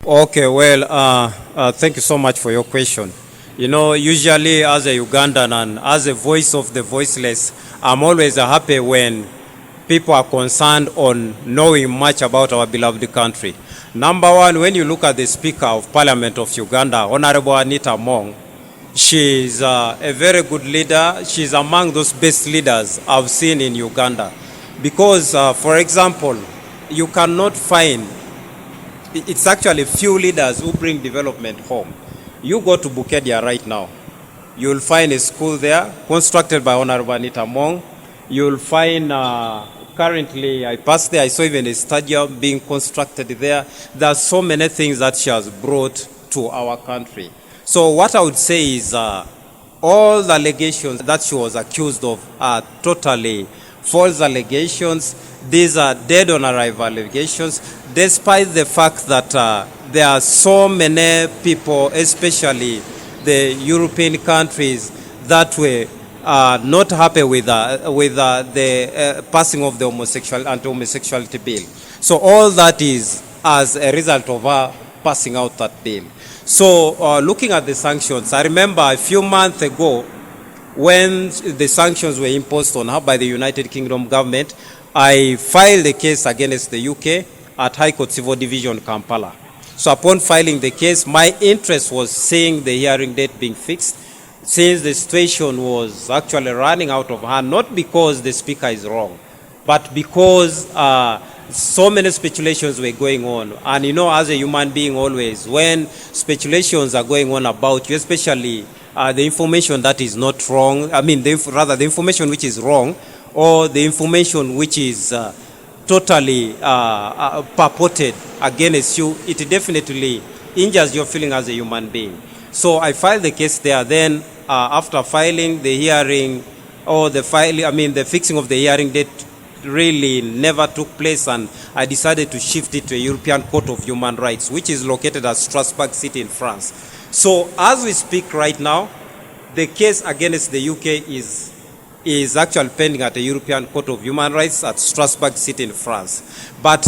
Okay, well, thank you so much for your question. You know, usually as a Ugandan and as a voice of the voiceless, I'm always happy when people are concerned on knowing much about our beloved country. Number one, when you look at the Speaker of Parliament of Uganda, Honorable Anita, she's a very good leader. She's among those best leaders I've seen in Uganda. Because, for example, you cannot find, it's actually few leaders who bring development home. You go to Bukedia right now, you'll find a school there constructed by Honorable Anita. You'll find currently, I passed there, I saw even a stadium being constructed there. There are so many things that she has brought to our country. So what I would say is all the allegations that she was accused of are totally false allegations. These are dead on arrival allegations, despite the fact that there are so many people, especially the European countries, that were not happy with the passing of the anti-homosexuality bill. So all that is as a result of her passing out that bill. So looking at the sanctions, I remember a few months ago when the sanctions were imposed on her by the United Kingdom government, I filed a case against the UK at High Court Civil Division, Kampala. So upon filing the case, my interest was seeing the hearing date being fixed, since the situation was actually running out of hand, not because the speaker is wrong, but because so many speculations were going on. And you know, as a human being always, when speculations are going on about you, especially the information that is not wrong, rather the information which is wrong, or the information which is totally purported against you, it definitely injures your feeling as a human being. So I filed the case there. Then after filing the hearing, or the fixing of the hearing date really never took place, and I decided to shift it to a European Court of Human Rights, which is located at Strasbourg City in France. So as we speak right now, the case against the UK is actually pending at the European Court of Human Rights at Strasbourg City in France. But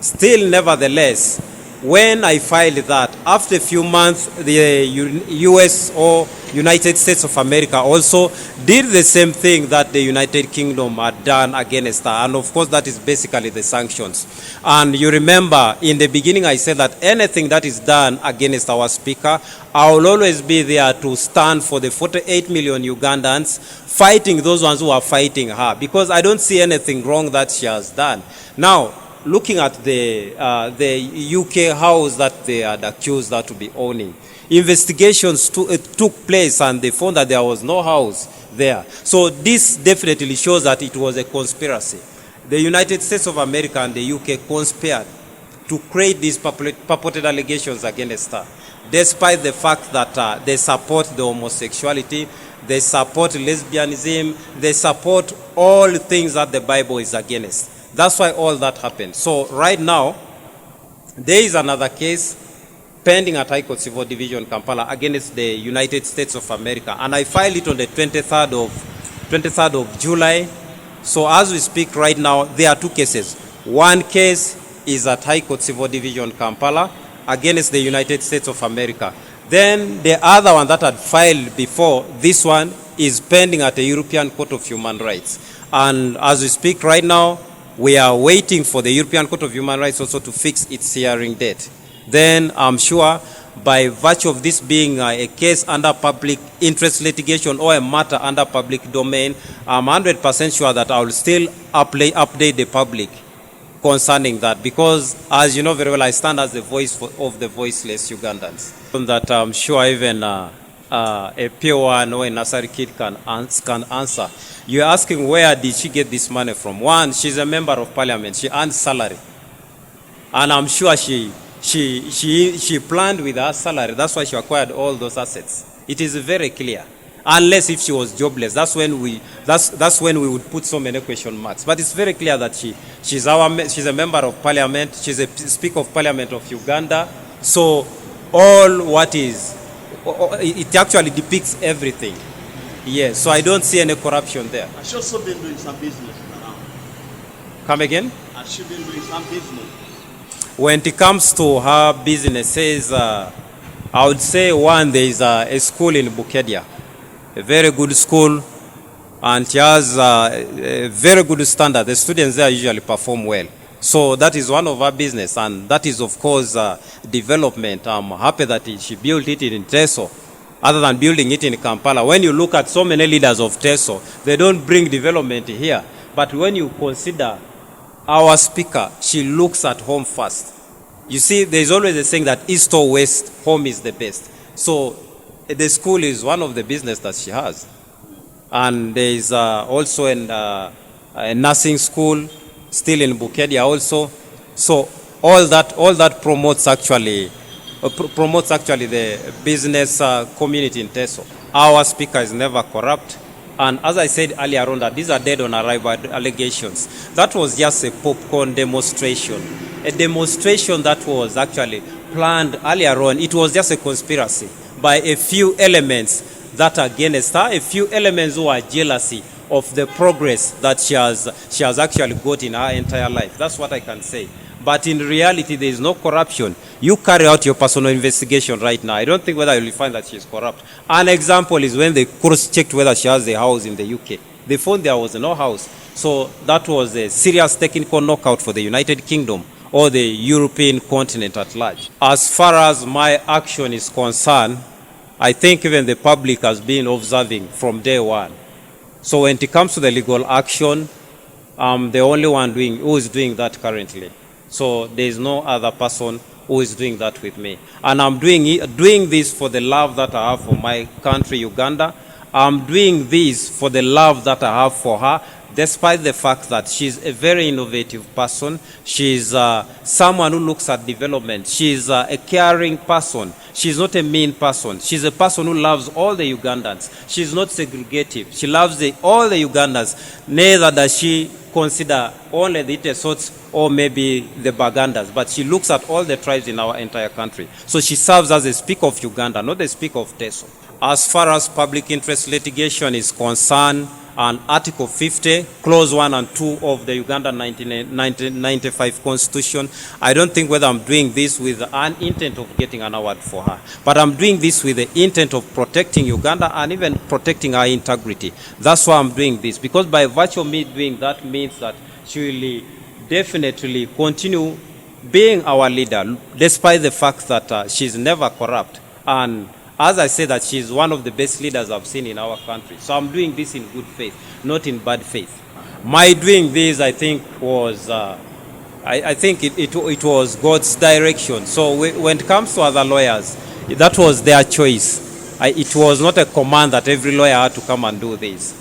still, nevertheless, when I filed that, after a few months, the US or United States of America also did the same thing that the United Kingdom had done against her. And of course, that is basically the sanctions. And you remember, in the beginning, I said that anything that is done against our speaker, I will always be there to stand for the 48 million Ugandans fighting those ones who are fighting her, because I don't see anything wrong that she has done. Now, looking at the UK house that they had accused her to be owning, investigations took place and they found that there was no house there. So this definitely shows that it was a conspiracy. The United States of America and the UK conspired to create these purported allegations against her, despite the fact that they support the homosexuality, they support lesbianism, they support all things that the Bible is against. That's why all that happened. So right now, there is another case pending at High Court Civil Division, Kampala, against the United States of America. And I filed it on the 23rd of July. So as we speak right now, there are two cases. One case is at High Court Civil Division, Kampala, against the United States of America. Then the other one that had filed before this one is pending at the European Court of Human Rights. And as we speak right now, we are waiting for the European Court of Human Rights also to fix its hearing date. Then I'm sure, by virtue of this being a case under public interest litigation or a matter under public domain, I'm 100% sure that I will still update the public concerning that, because as you know very well, I stand as the voice of the voiceless Ugandans. That I'm sure even a P1 or a nursery kid can answer. You're asking, where did she get this money from? One, she's a member of parliament. She earns salary. And I'm sure she planned with her salary. That's why she acquired all those assets. It is very clear. Unless if she was jobless, that's when we would put so many question marks. But it's very clear that she's a member of parliament. She's a speaker of parliament of Uganda. So all what is, it actually depicts everything. Yes, so I don't see any corruption there. Has she also been doing some business around? Come again? Has she been doing some business? When it comes to her businesses, I would say one, there is a school in Bukedia, a very good school, and she has a very good standard. The students there usually perform well. So that is one of her business, and that is, of course, development. I'm happy that she built it in Teso, other than building it in Kampala. When you look at so many leaders of Teso, they don't bring development here. But when you consider our speaker, she looks at home first. You see, there's always a saying that east or west, home is the best. So the school is one of the business that she has. And there is also a nursing school, still in Bukedia also. So all that promotes actually the business community in Teso. Our speaker is never corrupt. And as I said earlier on, that these are dead on arrival allegations. That was just a popcorn demonstration. A demonstration that was actually planned earlier on. It was just a conspiracy by a few elements that are against her, a few elements who are jealousy of the progress that she has actually got in her entire life. That's what I can say. But in reality, there is no corruption. You carry out your personal investigation right now. I don't think whether you will find that she is corrupt. An example is when they cross-checked whether she has a house in the UK. They found there was no house. So that was a serious technical knockout for the United Kingdom or the European continent at large. As far as my action is concerned, I think even the public has been observing from day one. So when it comes to the legal action, I'm the only one who is doing that currently. So there is no other person who is doing that with me. And I'm doing this for the love that I have for my country, Uganda. I'm doing this for the love that I have for her, despite the fact that she's a very innovative person. She's someone who looks at development. She's a caring person. She's not a mean person. She's a person who loves all the Ugandans. She's not segregative. She loves all the Ugandans. Neither does she consider only the Itesots or maybe the Bagandas, but she looks at all the tribes in our entire country. So she serves as a speaker of Uganda, not the speaker of Teso. As far as public interest litigation is concerned, and Article 50, Clause 1 and 2 of the Uganda 1995 Constitution, I don't think whether I'm doing this with an intent of getting an award for her, but I'm doing this with the intent of protecting Uganda and even protecting our integrity. That's why I'm doing this, because by virtue of me doing that means that she will definitely continue being our leader, despite the fact that she's never corrupt. And as I say, that she's one of the best leaders I've seen in our country. So I'm doing this in good faith, not in bad faith. My doing this, I think, was I think it was God's direction. So when it comes to other lawyers, that was their choice. It was not a command that every lawyer had to come and do this.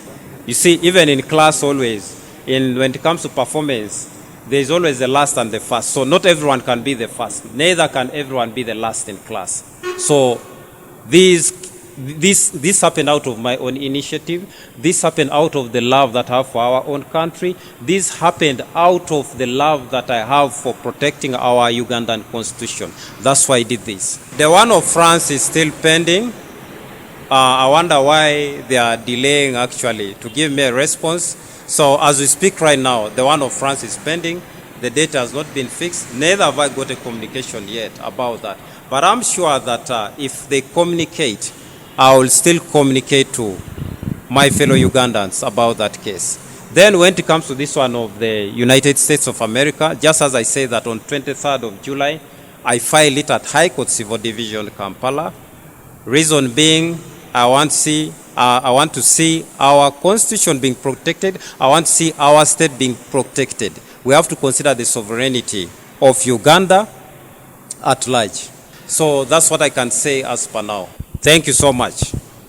You see, even in class always, when it comes to performance, there is always the last and the first. So not everyone can be the first. Neither can everyone be the last in class. So this happened out of my own initiative. This happened out of the love that I have for our own country. This happened out of the love that I have for protecting our Ugandan constitution. That's why I did this. The one of France is still pending. I wonder why they are delaying actually to give me a response. So as we speak right now, the one of France is pending. The date has not been fixed. Neither have I got a communication yet about that. But I'm sure that if they communicate, I will still communicate to my fellow Ugandans about that case. Then when it comes to this one of the United States of America, just as I say that on 23rd of July, I filed it at High Court Civil Division, Kampala. Reason being, I want to see our constitution being protected. I want to see our state being protected. We have to consider the sovereignty of Uganda at large. So that's what I can say as per now. Thank you so much.